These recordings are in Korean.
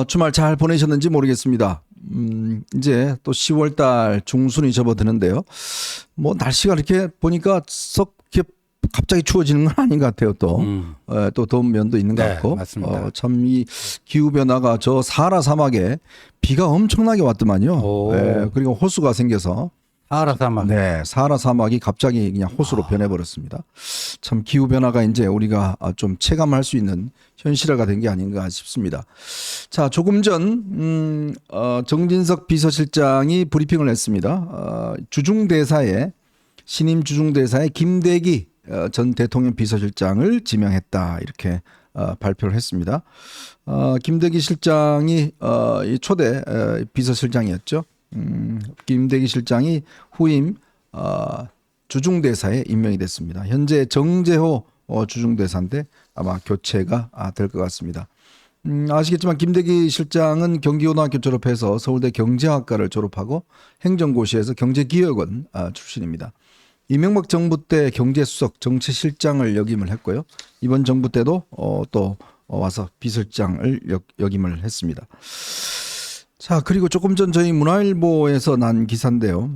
주말 잘 보내셨는지 모르겠습니다. 이제 또 10월 달 중순이 접어드는데요. 뭐 날씨가 이렇게 보니까 썩 이렇게 갑자기 추워지는 건 아닌 것 같아요. 또 더운 면도 있는 것 네, 같고. 맞습니다. 참 이 기후 변화가 저 사하라 사막에 비가 엄청나게 왔더만요. 오. 그리고 호수가 생겨서 사하라 사막. 네, 사하라 사막이 갑자기 그냥 호수로 변해버렸습니다. 참 기후 변화가 이제 우리가 좀 체감할 수 있는 현실화가 된 게 아닌가 싶습니다. 자, 조금 전 정진석 비서실장이 브리핑을 했습니다. 주중대사에 신임 주중대사에 김대기 전 대통령 비서실장을 지명했다 이렇게 발표를 했습니다. 김대기 실장이 이 초대 비서실장이었죠. 김대기 실장이 후임 주중대사에 임명이 됐습니다. 현재 정재호 주중대사인데 아마 교체가 될 것 같습니다. 아시겠지만 김대기 실장은 경기고등학교 졸업해서 서울대 경제학과를 졸업하고 행정고시에서 경제기획원 출신입니다. 이명박 정부 때 경제수석 정치실장을 역임을 했고요. 이번 정부 때도 또 와서 비서실장을 역임을 했습니다. 자, 그리고 조금 전 저희 문화일보에서 난 기사인데요.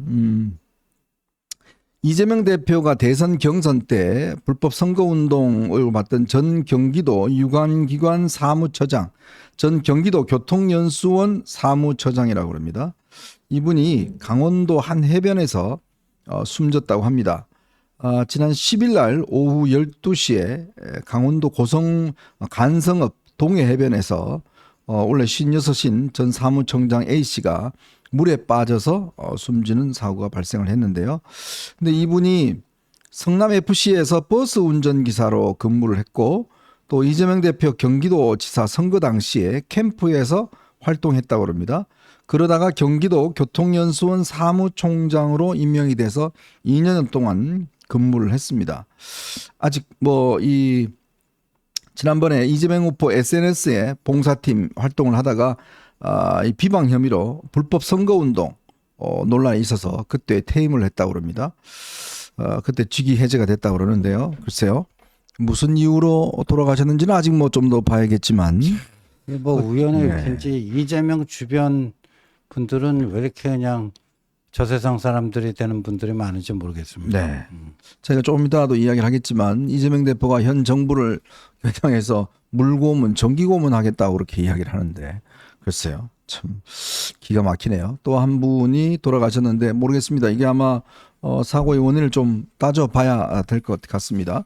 이재명 대표가 대선 경선 때 불법 선거운동을 맡던 전 경기도 유관기관 사무처장, 전 경기도 교통연수원 사무처장이라고 합니다. 이분이 강원도 한 해변에서 숨졌다고 합니다. 지난 10일 날 오후 12시에 강원도 고성 간성읍 동해해변에서 원래 56인 전 사무총장 A씨가 물에 빠져서 숨지는 사고가 발생을 했는데요. 근데 이분이 성남FC에서 버스 운전기사로 근무를 했고 또 이재명 대표 경기도지사 선거 당시에 캠프에서 활동했다고 합니다. 그러다가 경기도 교통연수원 사무총장으로 임명이 돼서 2년 동안 근무를 했습니다. 아직 지난번에 이재명 후보 SNS에 봉사팀 활동을 하다가 이 비방 혐의로 불법 선거운동 논란이 있어서 그때 퇴임을 했다고 합니다. 그때 직위 해제가 됐다고 그러는데요. 글쎄요. 무슨 이유로 돌아가셨는지는 아직 좀 더 봐야겠지만 우연의 네. 일인지 이재명 주변 분들은 왜 이렇게 그냥 저세상 사람들이 되는 분들이 많은지 모르겠습니다. 네. 제가 조금 이따도 이야기를 하겠지만 이재명 대표가 현 정부를 겨냥해서 물고문, 정기고문 하겠다고 그렇게 이야기를 하는데 글쎄요. 참 기가 막히네요. 또 한 분이 돌아가셨는데 모르겠습니다. 이게 아마 사고의 원인을 좀 따져봐야 될 것 같습니다.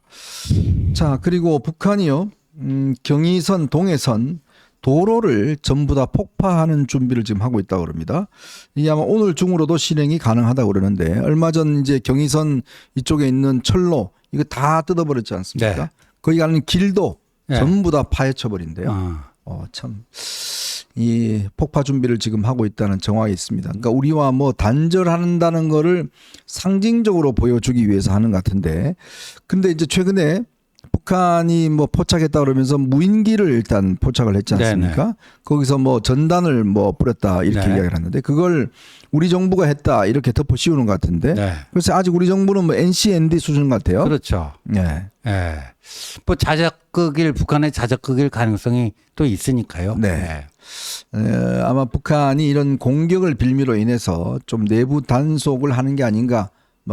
자, 그리고 북한이요. 경의선, 동해선 도로를 전부 다 폭파하는 준비를 지금 하고 있다고 합니다. 이게 아마 오늘 중으로도 실행이 가능하다고 그러는데 얼마 전 이제 경의선 이쪽에 있는 철로 이거 다 뜯어버렸지 않습니까? 네. 거기 가는 길도 네. 전부 다 파헤쳐 버린대요. 참 이 폭파 준비를 지금 하고 있다는 정황이 있습니다. 그러니까 우리와 단절한다는 거를 상징적으로 보여주기 위해서 하는 것 같은데, 근데 이제 최근에 북한이 포착했다 그러면서 무인기를 일단 포착을 했지 않습니까? 네네. 거기서 전단을 뿌렸다 이렇게 네. 이야기를 하는데 그걸 우리 정부가 했다 이렇게 덮어 씌우는 것 같은데 네. 그래서 아직 우리 정부는 NCND 수준 같아요. 그렇죠. 네. 네. 북한의 자적극일 가능성이 또 있으니까요. 네. 아마 북한이 이런 공격을 빌미로 인해서 좀 내부 단속을 하는 게 아닌가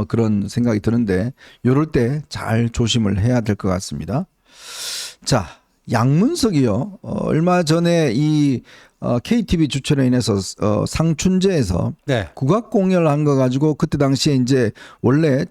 그런 생각이 드는데 이럴 때 잘 조심을 해야 될 것 같습니다. 자, 양문석이요. 얼마 전에 이 KTV 주최로 인해서 상춘제에서 네. 국악공연을 한 거 가지고 그때 당시에 이제 원래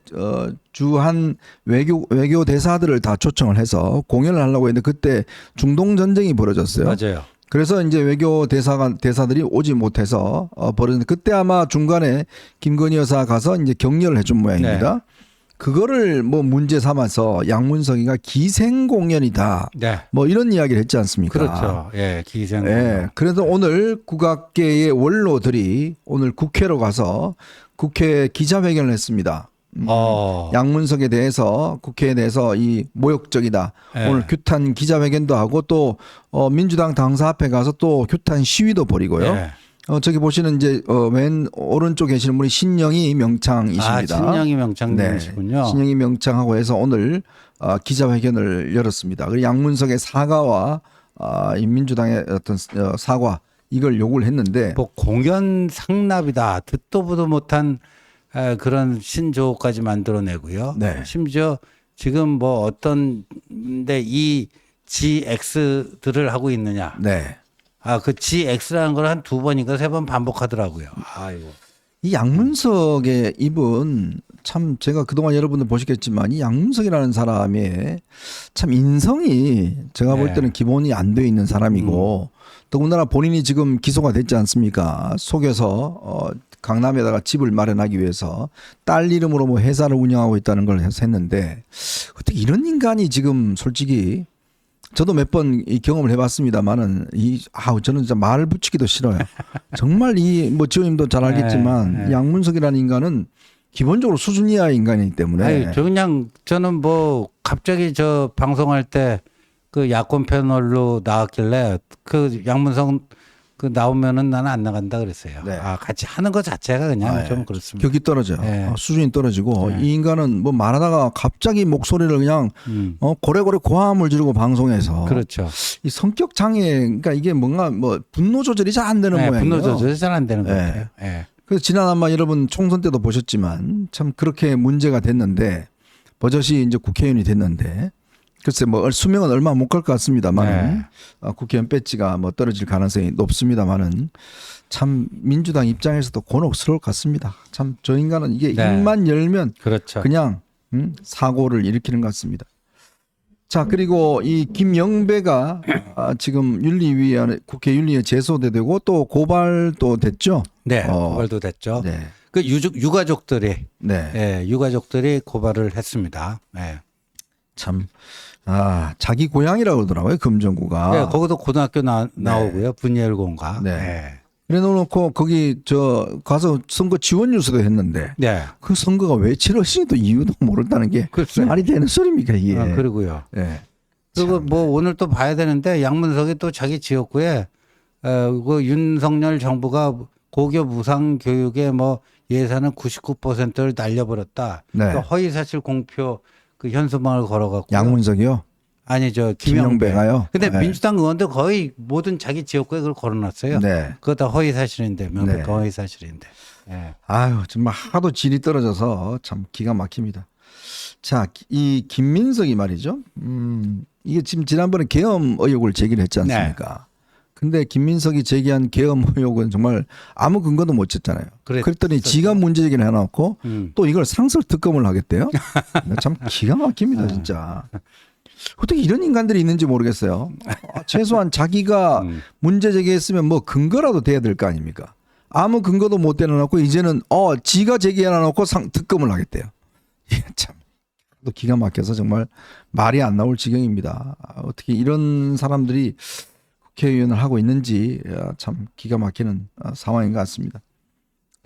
주한 외교 대사들을 다 초청을 해서 공연을 하려고 했는데 그때 중동 전쟁이 벌어졌어요. 맞아요. 그래서 이제 외교 대사들이 오지 못해서 벌어졌는데 그때 아마 중간에 김건희 여사 가서 이제 격려를 해준 모양입니다. 네. 그거를 문제 삼아서 양문석이가 기생 공연이다. 네. 이런 이야기를 했지 않습니까? 그렇죠. 예, 기생. 예. 그래서 오늘 국악계의 원로들이 오늘 국회로 가서 국회 기자회견을 했습니다. 양문석에 대해서 국회에 대해서 이 모욕적이다. 네. 오늘 규탄 기자회견도 하고 또 민주당 당사 앞에 가서 또 규탄 시위도 벌이고요. 네. 저기 보시는 이제 왼 오른쪽 계시는 분이 신영희 명창이십니다. 신영희 명창님이시군요. 네. 신영희 명창하고 해서 오늘 기자회견을 열었습니다. 그리고 양문석의 사과와 이 민주당의 어떤 사과 이걸 요구를 했는데 뭐 공연 상납이다. 듣도 보도 못한 그런 신조어까지 만들어내고요. 네. 심지어 지금 뭐 어떤데 이 GX들을 하고 있느냐. 네. 그 GX라는 걸 한 2번인가 3번 반복하더라고요. 아이고. 이 양문석의 입은 참 제가 그동안 여러분들 보시겠지만 이 양문석이라는 사람의 참 인성이 제가 볼 네. 때는 기본이 안 돼 있는 사람이고 더군다나 본인이 지금 기소가 됐지 않습니까? 속여서 강남에다가 집을 마련하기 위해서 딸 이름으로 뭐 회사를 운영하고 있다는 걸 했는데 어떻게 이런 인간이 지금 솔직히 저도 몇 번 이 경험을 해봤습니다만은 저는 진짜 말 붙이기도 싫어요. 정말 뭐 지호님도 잘 알겠지만 네. 양문석이라는 인간은 기본적으로 수준 이하의 인간이기 때문에 저는 뭐 갑자기 저 방송할 때 그 야권 패널로 나왔길래 그 양문성 그 나오면은 나는 안 나간다 그랬어요. 네. 같이 하는 것 자체가 그냥 좀 그렇습니다. 격이 떨어져요. 네. 수준이 떨어지고 네. 이 인간은 뭐 말하다가 갑자기 목소리를 그냥 고래고래 고함을 지르고 방송에서 그렇죠. 이 성격 장애 그러니까 이게 뭔가 뭐 분노 조절이 잘 안 되는 모양이에요. 분노 조절이 잘 안 되는 것 네. 같아요. 네. 그래서 지난 아마 여러분 총선 때도 보셨지만 참 그렇게 문제가 됐는데 버젓이 이제 국회의원이 됐는데 글쎄 뭐 수명은 얼마 못 갈 것 같습니다만은 국회의원 배지가 뭐 떨어질 가능성이 높습니다만은 참 민주당 입장에서도 곤혹스러울 것 같습니다. 참 저 인간은 이게 입만 열면 그렇죠. 그냥 사고를 일으키는 것 같습니다. 자 그리고 이 김영배가 지금 윤리위원회 국회 윤리위에 제소되고 또 고발도 됐죠. 네, 고발도 됐죠. 네. 그 유가족들이 네. 유가족들이 고발을 했습니다. 네. 참 자기 고향이라고 그러더라고요 금정구가. 네, 거기도 고등학교 나오고요. 분열공가. 네. 네. 그래 놓고 거기 가서 선거 지원 유세도 했는데 네. 그 선거가 왜 치러지지도 이유도 모른다는 게 글쎄요. 말이 되는 소리입니까 이게. 그리고요. 네. 그리고 뭐 오늘 또 봐야 되는데 양문석이 또 자기 지역구에 그 윤석열 정부가 고교 무상 교육에 뭐 예산은 99%를 날려버렸다. 네. 또 허위사실 공표 그 현수막을 걸어갖고. 양문석이요? 아니 김영배. 김영배가요? 근데 네. 민주당 의원들 거의 모든 자기 지역구에 그걸 걸어놨어요. 네. 그거 다 허위사실인데 명백한 네. 허위사실인데. 네. 아유 정말 하도 질이 떨어져서 참 기가 막힙니다. 자, 이 김민석이 말이죠. 이게 지금 지난번에 계엄 의혹을 제기를 했지 않습니까? 근데 김민석이 제기한 계엄 의혹은 정말 아무 근거도 못 쳤잖아요. 그랬더니 지가 문제 제기를 해놓고 또 이걸 상설 특검을 하겠대요. 참 기가 막힙니다 진짜. 어떻게 이런 인간들이 있는지 모르겠어요. 최소한 자기가 문제 제기했으면 뭐 근거라도 돼야 될 거 아닙니까? 아무 근거도 못 대놓고 이제는 지가 제기해놓고 특검을 하겠대요. 참 또 기가 막혀서 정말 말이 안 나올 지경입니다. 어떻게 이런 사람들이 국회의원을 하고 있는지 참 기가 막히는 상황인 것 같습니다.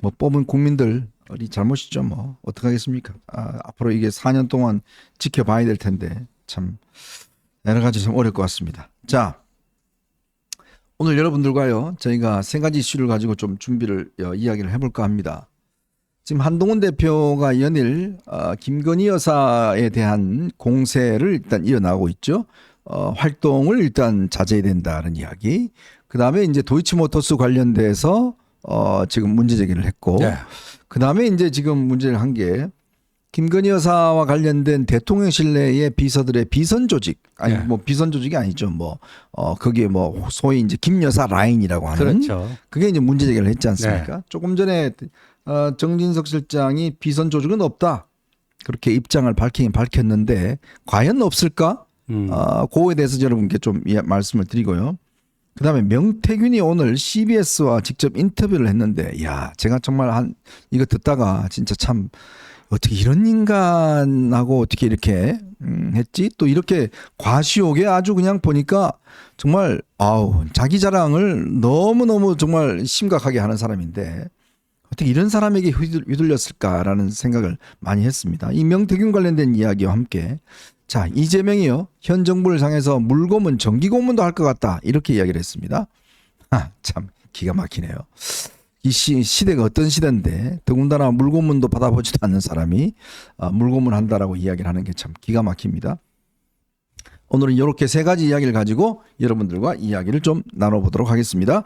뭐 뽑은 국민들이 잘못이죠. 뭐 어떡하겠습니까? 앞으로 이게 4년 동안 지켜봐야 될 텐데 참 여러 가지 좀 어려울 것 같습니다. 자, 오늘 여러분들과요 저희가 세 가지 이슈를 가지고 좀 준비를 이야기를 해볼까 합니다. 지금 한동훈 대표가 연일 김건희 여사에 대한 공세를 일단 이어나가고 있죠. 활동을 일단 자제해야 된다는 이야기. 그다음에 이제 도이치모터스 관련돼서 지금 문제 제기를 했고, 그다음에 이제 지금 문제를 한 게 김건희 여사와 관련된 대통령실 내의 비서들의 비선 조직 뭐 비선 조직이 아니죠. 뭐 거기에 뭐 소위 이제 김 여사 라인이라고 하는 그렇죠. 그게 이제 문제 제기를 했지 않습니까? 조금 전에 정진석 실장이 비선 조직은 없다 그렇게 입장을 밝혔는데 과연 없을까? 그거에 대해서 여러분께 좀 말씀을 드리고요. 그다음에 명태균이 오늘 CBS와 직접 인터뷰를 했는데, 야, 제가 정말 이거 듣다가 진짜 참 어떻게 이런 인간하고 어떻게 이렇게 했지? 또 이렇게 과시욕에 아주 그냥 보니까 정말 자기 자랑을 너무너무 정말 심각하게 하는 사람인데 어떻게 이런 사람에게 휘둘렸을까라는 생각을 많이 했습니다. 이 명태균 관련된 이야기와 함께 자, 이재명이요 현 정부를 향해서 물고문 정기고문도 할 것 같다 이렇게 이야기를 했습니다. 참 기가 막히네요. 이 시대가 어떤 시대인데 더군다나 물고문도 받아보지도 않는 사람이 물고문 한다라고 이야기를 하는 게 참 기가 막힙니다. 오늘은 이렇게 세 가지 이야기를 가지고 여러분들과 이야기를 좀 나눠보도록 하겠습니다.